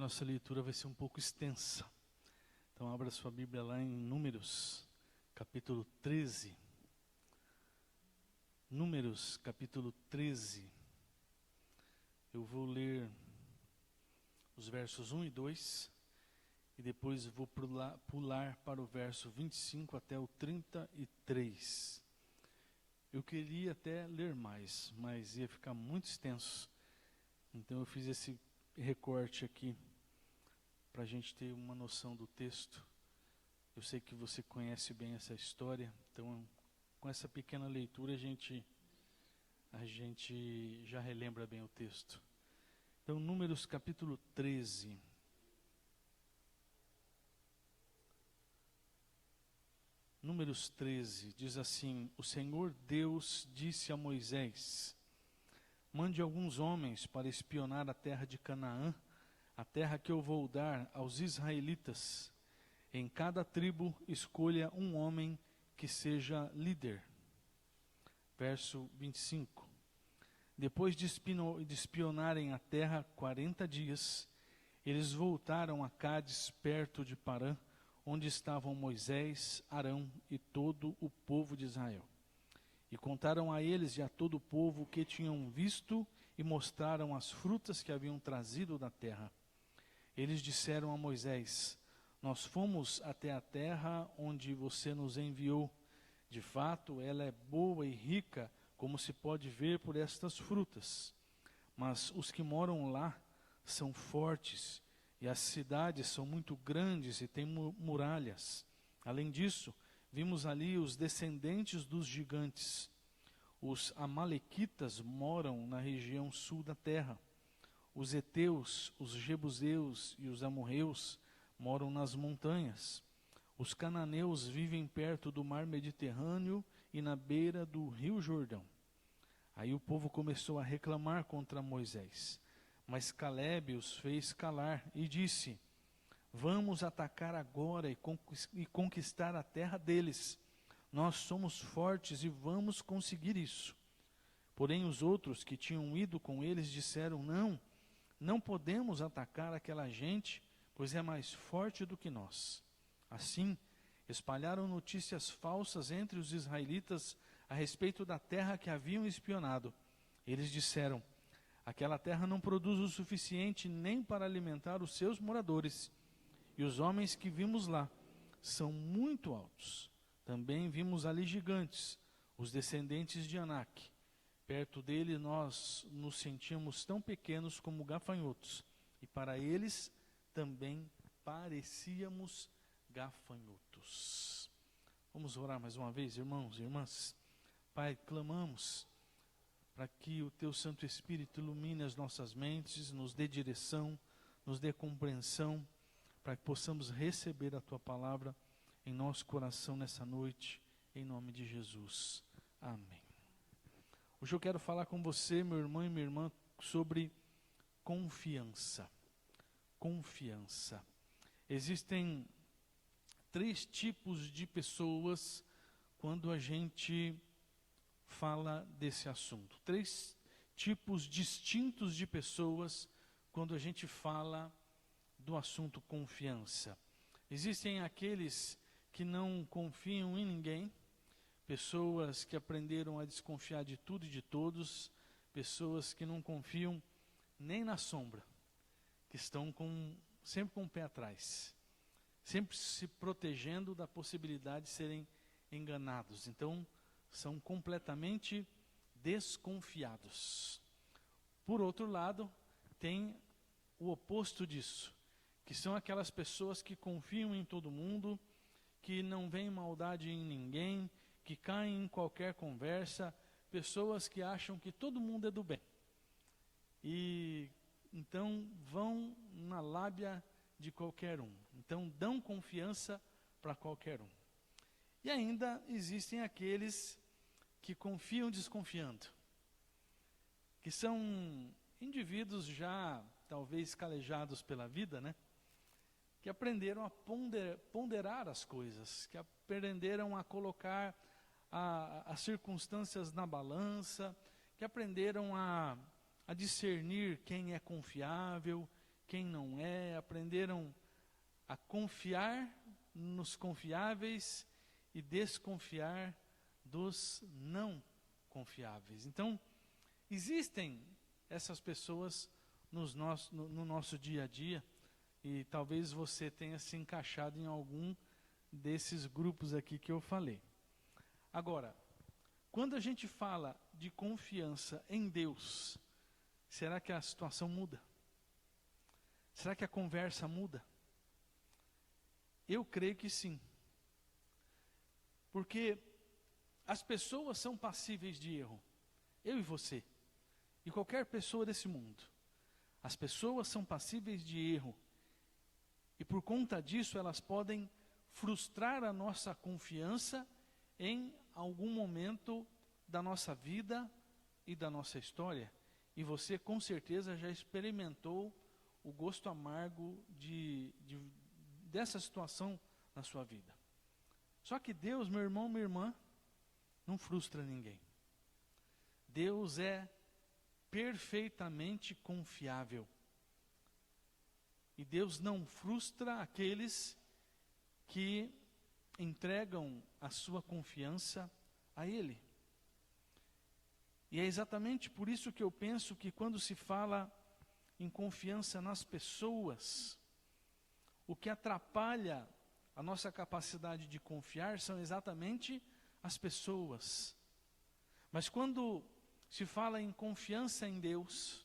nossa leitura vai ser um pouco extensa. Então abra sua Bíblia lá em Números, capítulo 13. Números, capítulo 13. Eu vou ler os versos 1 e 2 e depois vou pular para o verso 25 até o 33. Eu queria até ler mais, mas ia ficar muito extenso. Então eu fiz esse recorte aqui para a gente ter uma noção do texto. Eu sei que você conhece bem essa história, então com essa pequena leitura a gente já relembra bem o texto. Então, Números capítulo 13. Números 13 diz assim: O Senhor Deus disse a Moisés: mande alguns homens para espionar a terra de Canaã, a terra que eu vou dar aos israelitas. Em cada tribo escolha um homem que seja líder. Verso 25. Depois de espionarem a terra 40 dias, eles voltaram a Cádiz, perto de Parã, onde estavam Moisés, Arão e todo o povo de Israel. E contaram a eles e a todo o povo o que tinham visto e mostraram as frutas que haviam trazido da terra. Eles disseram a Moisés: nós fomos até a terra onde você nos enviou. De fato, ela é boa e rica, como se pode ver por estas frutas. Mas os que moram lá são fortes, e as cidades são muito grandes e têm muralhas. Além disso, vimos ali os descendentes dos gigantes. Os amalequitas moram na região sul da terra. Os heteus, os jebuseus e os amorreus moram nas montanhas. Os cananeus vivem perto do mar Mediterrâneo e na beira do rio Jordão. Aí o povo começou a reclamar contra Moisés. Mas Calebe os fez calar e disse: vamos atacar agora e conquistar a terra deles. Nós somos fortes e vamos conseguir isso. Porém os outros que tinham ido com eles disseram: não podemos atacar aquela gente, pois é mais forte do que nós. Assim, espalharam notícias falsas entre os israelitas a respeito da terra que haviam espionado. Eles disseram: aquela terra não produz o suficiente nem para alimentar os seus moradores. E os homens que vimos lá são muito altos. Também vimos ali gigantes, os descendentes de Anak. Perto dele nós nos sentíamos tão pequenos como gafanhotos. E para eles também parecíamos gafanhotos. Vamos orar mais uma vez, irmãos e irmãs. Pai, clamamos para que o Teu Santo Espírito ilumine as nossas mentes, nos dê direção, nos dê compreensão, para que possamos receber a Tua palavra em nosso coração nessa noite, em nome de Jesus. Amém. Hoje eu quero falar com você, meu irmão e minha irmã, sobre confiança. Confiança. Existem 3 tipos de pessoas quando a gente fala desse assunto. 3 tipos distintos de pessoas quando a gente fala do assunto confiança. Existem aqueles que não confiam em ninguém, pessoas que aprenderam a desconfiar de tudo e de todos, pessoas que não confiam nem na sombra, que estão sempre com o pé atrás, sempre se protegendo da possibilidade de serem enganados. Então, são completamente desconfiados. Por outro lado, tem o oposto disso, que são aquelas pessoas que confiam em todo mundo, que não veem maldade em ninguém, que caem em qualquer conversa, pessoas que acham que todo mundo é do bem. E então vão na lábia de qualquer um. Então dão confiança para qualquer um. E ainda existem aqueles que confiam desconfiando, que são indivíduos já talvez calejados pela vida, né? Que aprenderam a ponderar as coisas, que aprenderam a colocar as circunstâncias na balança, que aprenderam a discernir quem é confiável, quem não é, aprenderam a confiar nos confiáveis e desconfiar dos não confiáveis. Então, existem essas pessoas no nosso dia a dia, e talvez você tenha se encaixado em algum desses grupos aqui que eu falei. Agora, quando a gente fala de confiança em Deus, será que a situação muda? Será que a conversa muda? Eu creio que sim. Porque as pessoas são passíveis de erro. Eu e você. E qualquer pessoa desse mundo. As pessoas são passíveis de erro. E por conta disso, elas podem frustrar a nossa confiança em algum momento da nossa vida e da nossa história. E você com certeza já experimentou o gosto amargo dessa situação na sua vida. Só que Deus, meu irmão, minha irmã, não frustra ninguém. Deus é perfeitamente confiável. E Deus não frustra aqueles que entregam a sua confiança a Ele. E é exatamente por isso que eu penso que quando se fala em confiança nas pessoas, o que atrapalha a nossa capacidade de confiar são exatamente as pessoas. Mas quando se fala em confiança em Deus,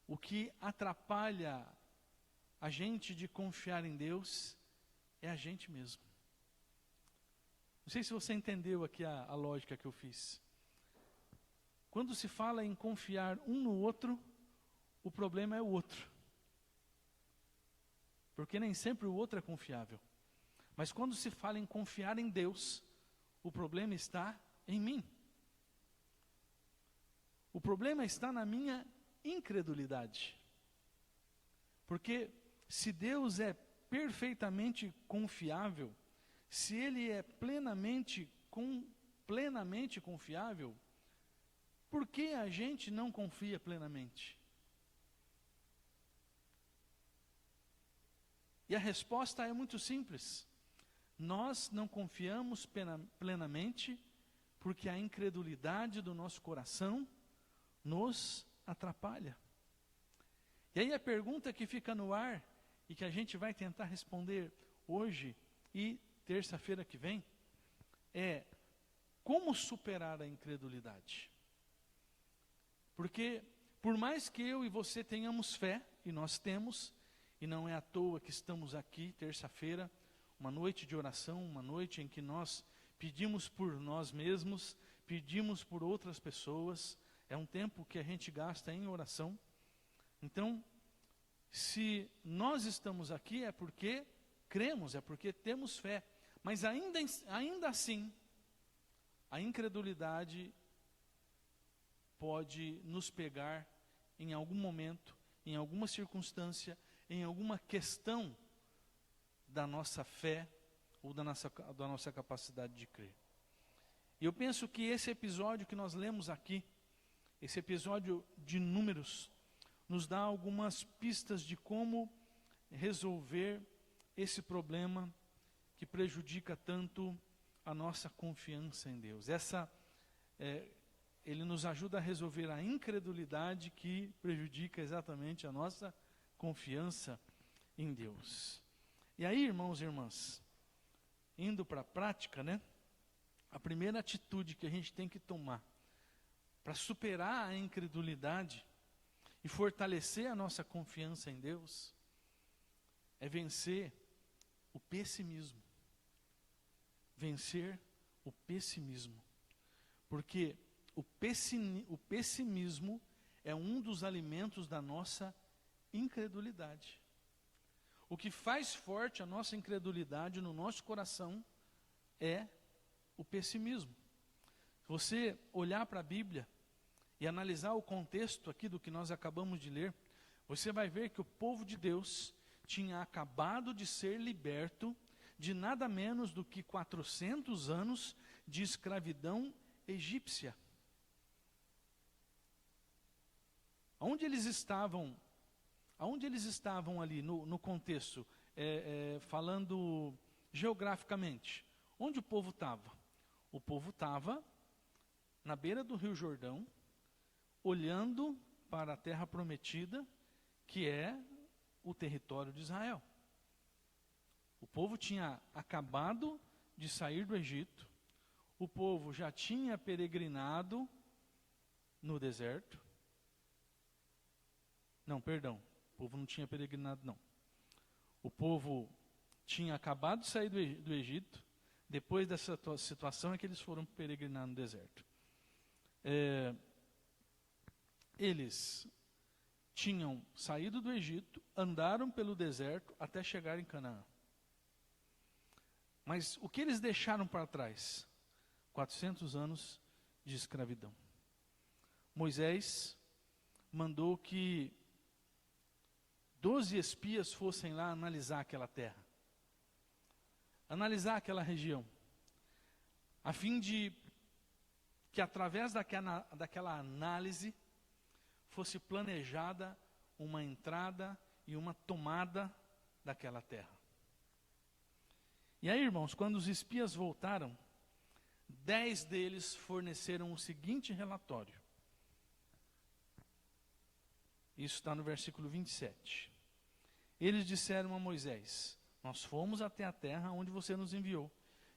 o que atrapalha a gente de confiar em Deus é a gente mesmo. Não sei se você entendeu aqui a lógica que eu fiz. Quando se fala em confiar um no outro, o problema é o outro. Porque nem sempre o outro é confiável. Mas quando se fala em confiar em Deus, o problema está em mim. O problema está na minha incredulidade. Porque se Deus é perfeitamente confiável, se Ele é plenamente confiável, por que a gente não confia plenamente? E a resposta é muito simples. Nós não confiamos plenamente porque a incredulidade do nosso coração nos atrapalha. E aí a pergunta que fica no ar e que a gente vai tentar responder hoje e terça-feira que vem é: como superar a incredulidade? Porque por mais que eu e você tenhamos fé, e nós temos, e não é à toa que estamos aqui, terça-feira, uma noite de oração, uma noite em que nós pedimos por nós mesmos, pedimos por outras pessoas, é um tempo que a gente gasta em oração. Então, se nós estamos aqui é porque cremos, é porque temos fé, mas ainda assim, a incredulidade pode nos pegar em algum momento, em alguma circunstância, em alguma questão da nossa fé ou da nossa capacidade de crer. E eu penso que esse episódio que nós lemos aqui, esse episódio de Números, nos dá algumas pistas de como resolver esse problema que prejudica tanto a nossa confiança em Deus. Ele nos ajuda a resolver a incredulidade que prejudica exatamente a nossa confiança em Deus. E aí, irmãos e irmãs, indo para a prática, né? A primeira atitude que a gente tem que tomar para superar a incredulidade e fortalecer a nossa confiança em Deus é vencer o pessimismo. Vencer o pessimismo. Porque o pessimismo é um dos alimentos da nossa incredulidade. O que faz forte a nossa incredulidade no nosso coração é o pessimismo. Se você olhar para a Bíblia e analisar o contexto aqui do que nós acabamos de ler, você vai ver que o povo de Deus tinha acabado de ser liberto de nada menos do que 400 anos de escravidão egípcia. Onde eles estavam Aonde eles estavam ali no contexto, falando geograficamente? Onde o povo estava? O povo estava na beira do Rio Jordão, olhando para a terra prometida, que é o território de Israel. O povo tinha acabado de sair do Egito, o povo já tinha peregrinado no deserto. Não, perdão, o povo não tinha peregrinado, não. O povo tinha acabado de sair do Egito, depois dessa situação é que eles foram peregrinar no deserto. Eles tinham saído do Egito, andaram pelo deserto até chegar em Canaã. Mas o que eles deixaram para trás? 400 anos de escravidão. Moisés mandou que 12 espias fossem lá analisar aquela terra, analisar aquela região, a fim de que através daquela análise fosse planejada uma entrada e uma tomada daquela terra. E aí, irmãos, quando os espias voltaram, 10 deles forneceram o seguinte relatório. Isso está no versículo 27. Eles disseram a Moisés: nós fomos até a terra onde você nos enviou.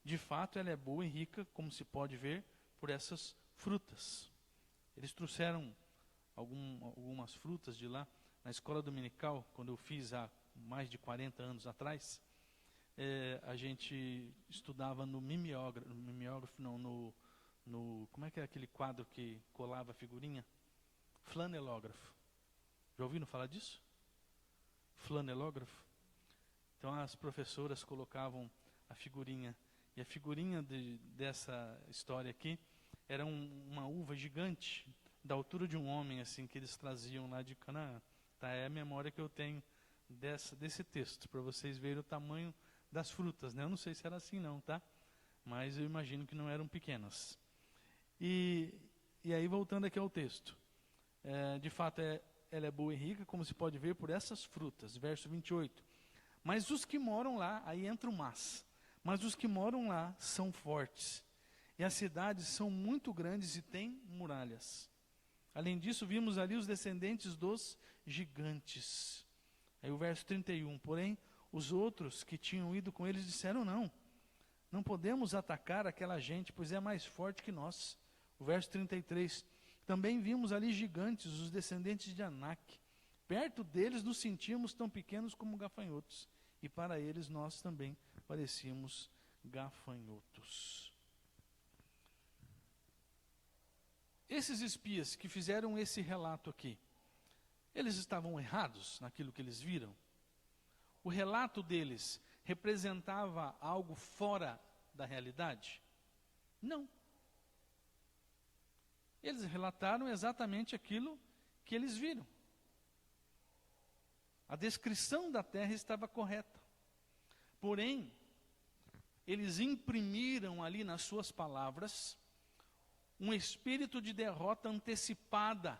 De fato, ela é boa e rica, como se pode ver por essas frutas. Eles trouxeram algumas frutas de lá. Na escola dominical, quando eu fiz há mais de 40 anos atrás, a gente estudava no mimeógrafo, não, como é que é aquele quadro que colava a figurinha? Flanelógrafo. Já ouviram falar disso? Flanelógrafo. Então as professoras colocavam a figurinha, e a figurinha dessa história aqui era uma uva gigante, da altura de um homem, assim, que eles traziam lá de Canaã. Tá? É a memória que eu tenho desse texto, para vocês verem o tamanho das frutas, né? Eu não sei se era assim não, tá? Mas eu imagino que não eram pequenas. E aí, voltando aqui ao texto. De fato, ela é boa e rica, como se pode ver por essas frutas. Verso 28. Mas os que moram lá, aí entra o mas os que moram lá são fortes. E as cidades são muito grandes e têm muralhas. Além disso, vimos ali os descendentes dos gigantes. Aí o verso 31. Porém, os outros que tinham ido com eles disseram: não podemos atacar aquela gente, pois é mais forte que nós. O verso 33. Também vimos ali gigantes, os descendentes de Anak. Perto deles nos sentíamos tão pequenos como gafanhotos. E para eles nós também parecíamos gafanhotos. Esses espias que fizeram esse relato aqui, eles estavam errados naquilo que eles viram? O relato deles representava algo fora da realidade? Não. Eles relataram exatamente aquilo que eles viram. A descrição da terra estava correta. Porém, eles imprimiram ali nas suas palavras um espírito de derrota antecipada.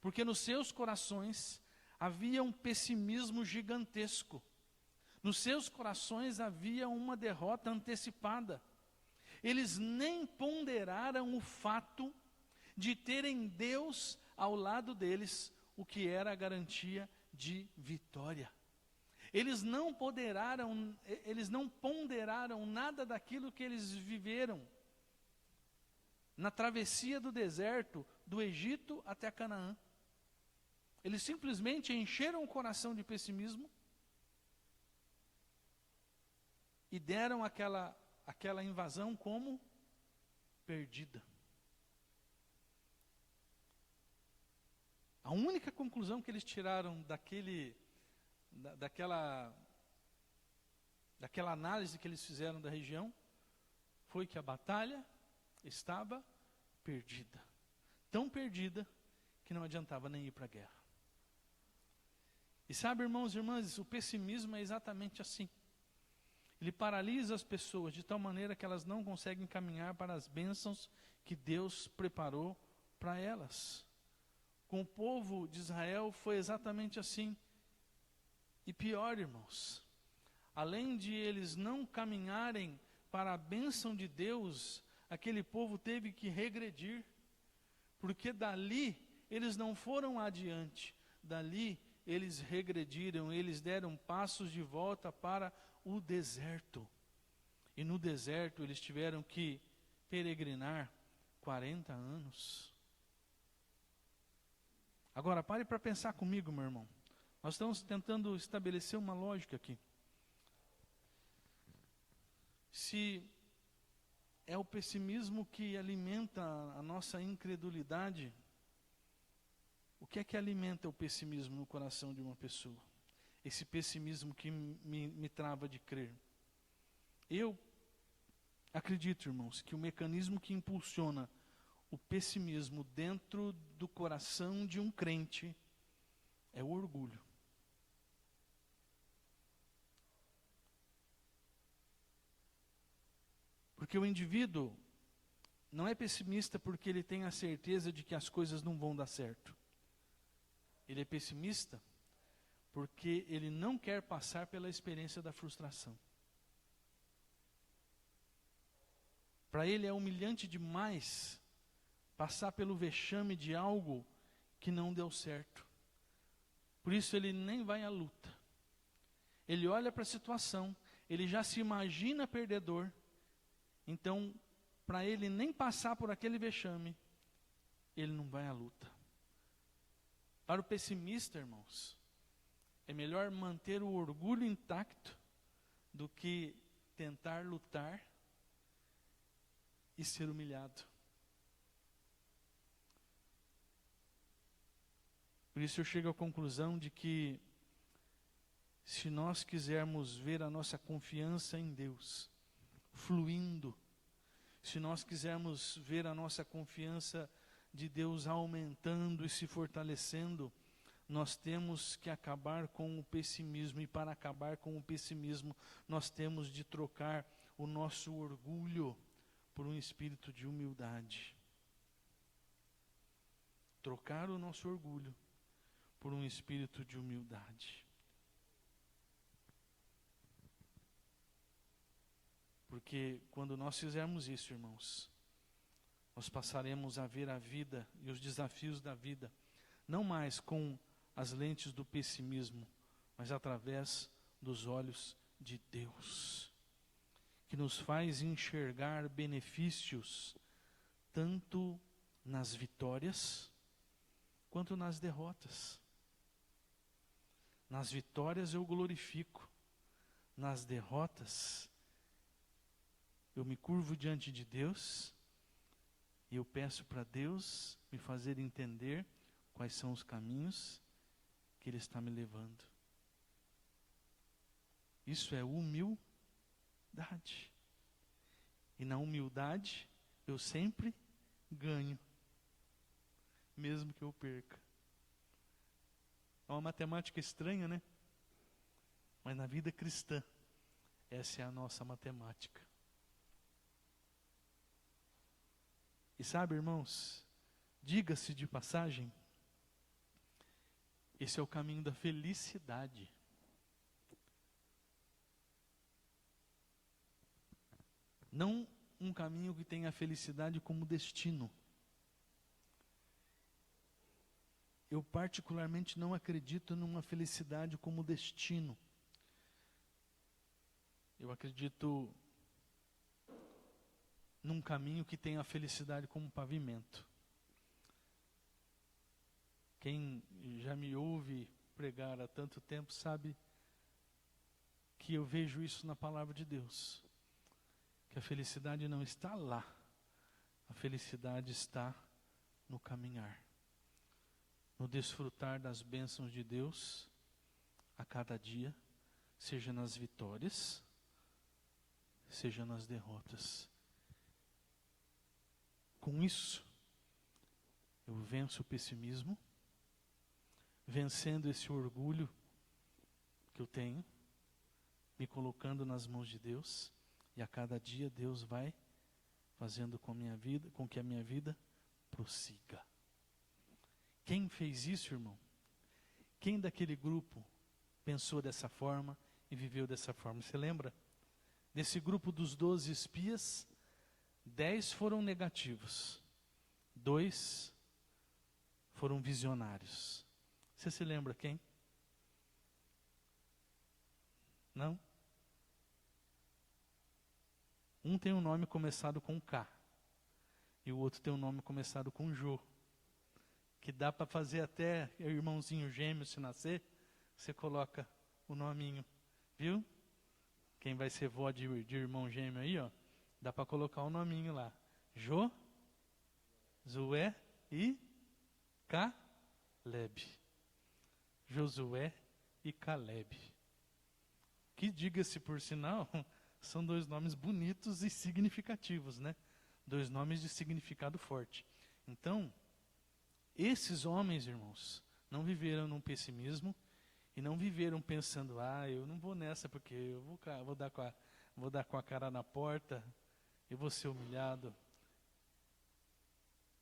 Porque nos seus corações havia um pessimismo gigantesco. Nos seus corações havia uma derrota antecipada. Eles nem ponderaram o fato de terem Deus ao lado deles, o que era a garantia de vitória. Eles não ponderaram nada daquilo que eles viveram na travessia do deserto, do Egito até Canaã. Eles simplesmente encheram o coração de pessimismo e deram aquela invasão como perdida. A única conclusão que eles tiraram daquela análise que eles fizeram da região foi que a batalha estava perdida. Tão perdida que não adiantava nem ir para a guerra. E sabe, irmãos e irmãs, o pessimismo é exatamente assim. Ele paralisa as pessoas de tal maneira que elas não conseguem caminhar para as bênçãos que Deus preparou para elas. Com o povo de Israel foi exatamente assim. E pior, irmãos, além de eles não caminharem para a bênção de Deus, aquele povo teve que regredir, porque dali eles não foram adiante, dali eles regrediram, eles deram passos de volta para o deserto. E no deserto eles tiveram que peregrinar 40 anos. Agora, pare para pensar comigo, meu irmão. Nós estamos tentando estabelecer uma lógica aqui. Se é o pessimismo que alimenta a nossa incredulidade, o que é que alimenta o pessimismo no coração de uma pessoa? Esse pessimismo que me trava de crer. Eu acredito, irmãos, que o mecanismo que impulsiona o pessimismo dentro do coração de um crente é o orgulho. Porque o indivíduo não é pessimista porque ele tem a certeza de que as coisas não vão dar certo. Ele é pessimista porque ele não quer passar pela experiência da frustração. Para ele é humilhante demais passar pelo vexame de algo que não deu certo. Por isso ele nem vai à luta. Ele olha para a situação, ele já se imagina perdedor. Então, para ele nem passar por aquele vexame, ele não vai à luta. Para o pessimista, irmãos, é melhor manter o orgulho intacto do que tentar lutar e ser humilhado. Por isso eu chego à conclusão de que se nós quisermos ver a nossa confiança em Deus fluindo, se nós quisermos ver a nossa confiança de Deus aumentando e se fortalecendo, nós temos que acabar com o pessimismo. E para acabar com o pessimismo, nós temos de trocar o nosso orgulho por um espírito de humildade. Trocar o nosso orgulho por um espírito de humildade. Porque quando nós fizermos isso, irmãos, nós passaremos a ver a vida e os desafios da vida, não mais com as lentes do pessimismo, mas através dos olhos de Deus, que nos faz enxergar benefícios tanto nas vitórias quanto nas derrotas. Nas vitórias eu glorifico, nas derrotas eu me curvo diante de Deus e eu peço para Deus me fazer entender quais são os caminhos que Ele está me levando. Isso é humildade. E na humildade eu sempre ganho, mesmo que eu perca. É uma matemática estranha, né? Mas na vida cristã, essa é a nossa matemática. E sabe, irmãos, diga-se de passagem, esse é o caminho da felicidade. Não um caminho que tenha a felicidade como destino. Eu particularmente não acredito numa felicidade como destino. Eu acredito num caminho que tenha a felicidade como pavimento. Quem já me ouve pregar há tanto tempo sabe que eu vejo isso na palavra de Deus. Que a felicidade não está lá. A felicidade está no caminhar. No desfrutar das bênçãos de Deus a cada dia, seja nas vitórias, seja nas derrotas. Com isso, eu venço o pessimismo, vencendo esse orgulho que eu tenho, me colocando nas mãos de Deus, e a cada dia Deus vai fazendo com que a minha vida prossiga. Quem fez isso, irmão? Quem daquele grupo pensou dessa forma e viveu dessa forma? Você lembra? Desse grupo dos 12 espias, 10 foram negativos, 2 foram visionários. Você se lembra quem? Não? Um tem um nome começado com K, e o outro tem um nome começado com Jô. Que dá para fazer até o irmãozinho gêmeo se nascer, você coloca o nominho, viu? Quem vai ser vó de irmão gêmeo aí, ó, dá para colocar o nominho lá. Jô, Zué e Caleb. Josué e Caleb. Que, diga-se por sinal, são 2 nomes bonitos e significativos, né? 2 nomes de significado forte. Então, esses homens, irmãos, não viveram num pessimismo e não viveram pensando, eu não vou nessa porque eu vou dar com a cara na porta, eu vou ser humilhado.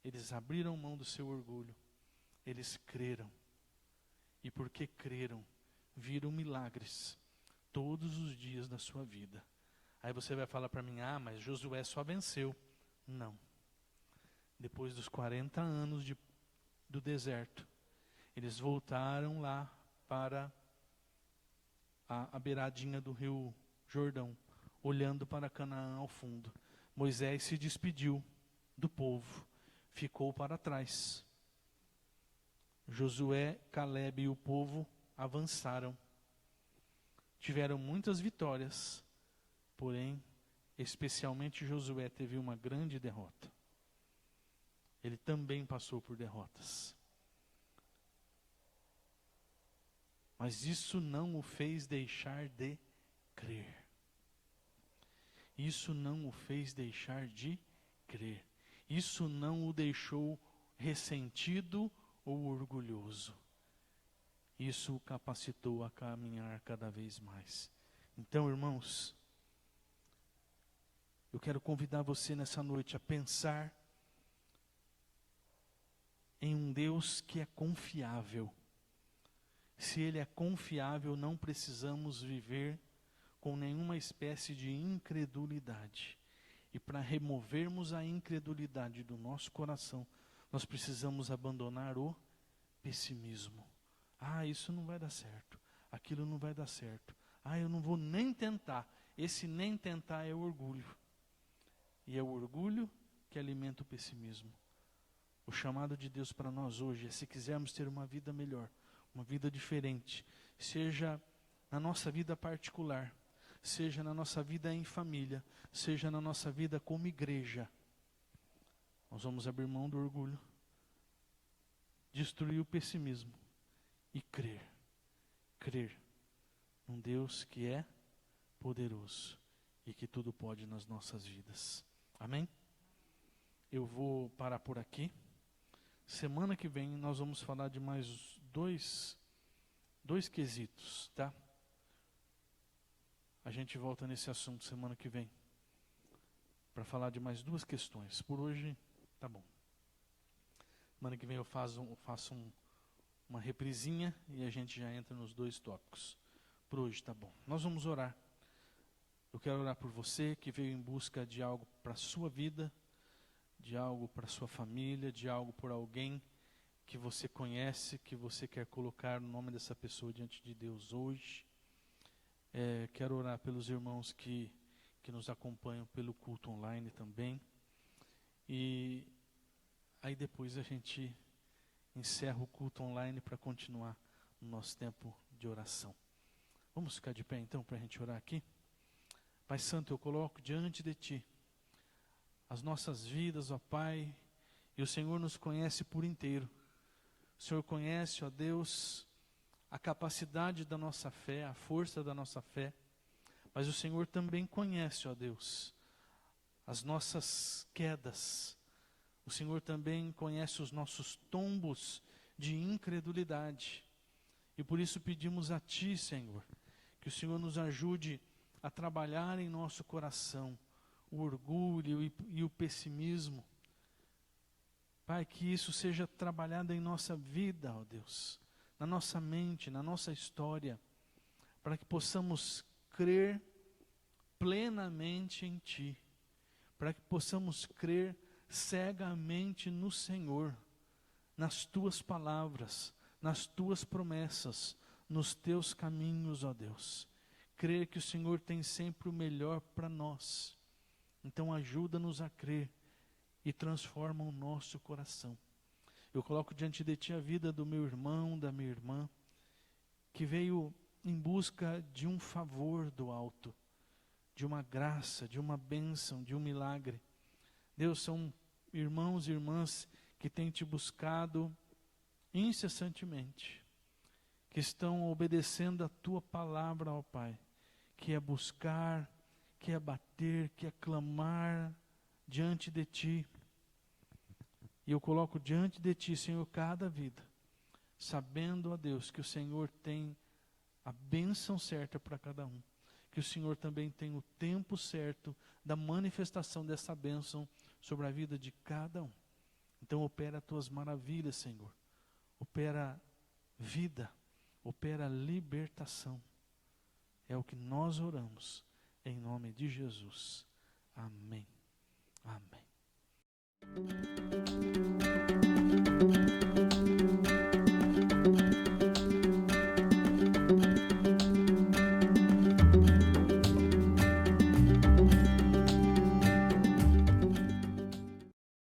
Eles abriram mão do seu orgulho, eles creram. E porque creram, viram milagres todos os dias da sua vida. Aí você vai falar para mim, mas Josué só venceu. Não. Depois dos 40 anos do deserto, eles voltaram lá para a beiradinha do rio Jordão, olhando para Canaã ao fundo. Moisés se despediu do povo, ficou para trás. Josué, Caleb e o povo avançaram. Tiveram muitas vitórias, porém, especialmente Josué teve uma grande derrota. Ele também passou por derrotas. Mas isso não o fez deixar de crer. Isso não o fez deixar de crer. Isso não o deixou ressentido ou orgulhoso. Isso o capacitou a caminhar cada vez mais. Então, irmãos, eu quero convidar você nessa noite a pensar em um Deus que é confiável. Se Ele é confiável, não precisamos viver com nenhuma espécie de incredulidade. E para removermos a incredulidade do nosso coração, nós precisamos abandonar o pessimismo. Isso não vai dar certo. Aquilo não vai dar certo. Eu não vou nem tentar. Esse nem tentar é orgulho. E é o orgulho que alimenta o pessimismo. O chamado de Deus para nós hoje é, se quisermos ter uma vida melhor, uma vida diferente, seja na nossa vida particular, seja na nossa vida em família, seja na nossa vida como igreja, nós vamos abrir mão do orgulho, destruir o pessimismo e crer num Deus que é poderoso e que tudo pode nas nossas vidas. Amém? Eu vou parar por aqui. Semana que vem nós vamos falar de mais dois quesitos, tá? A gente volta nesse assunto semana que vem, para falar de mais 2 questões. Por hoje, tá bom. Semana que vem eu faço uma reprisinha e a gente já entra nos 2 tópicos. Por hoje, tá bom. Nós vamos orar. Eu quero orar por você que veio em busca de algo para a sua vida, de algo para a sua família, de algo por alguém que você conhece, que você quer colocar o nome dessa pessoa diante de Deus hoje. Quero orar pelos irmãos que nos acompanham pelo culto online também. E aí depois a gente encerra o culto online para continuar o nosso tempo de oração. Vamos ficar de pé então para a gente orar aqui? Pai Santo, eu coloco diante de Ti as nossas vidas, ó Pai, e o Senhor nos conhece por inteiro. O Senhor conhece, ó Deus, a capacidade da nossa fé, a força da nossa fé, mas o Senhor também conhece, ó Deus, as nossas quedas. O Senhor também conhece os nossos tombos de incredulidade. E por isso pedimos a Ti, Senhor, que o Senhor nos ajude a trabalhar em nosso coração o orgulho e o pessimismo, Pai, que isso seja trabalhado em nossa vida, ó Deus, na nossa mente, na nossa história, para que possamos crer plenamente em Ti, para que possamos crer cegamente no Senhor, nas Tuas palavras, nas Tuas promessas, nos Teus caminhos, ó Deus. Crer que o Senhor tem sempre o melhor para nós. Então ajuda-nos a crer e transforma o nosso coração. Eu coloco diante de Ti a vida do meu irmão, da minha irmã, que veio em busca de um favor do alto, de uma graça, de uma bênção, de um milagre. Deus, são irmãos e irmãs que têm Te buscado incessantemente, que estão obedecendo a Tua palavra, ó Pai, que é buscar, que é bater, que é clamar diante de Ti. E eu coloco diante de Ti, Senhor, cada vida, sabendo, ó Deus, que o Senhor tem a bênção certa para cada um, que o Senhor também tem o tempo certo da manifestação dessa bênção sobre a vida de cada um. Então opera as Tuas maravilhas, Senhor. Opera vida, opera libertação. É o que nós oramos, em nome de Jesus. Amém. Amém.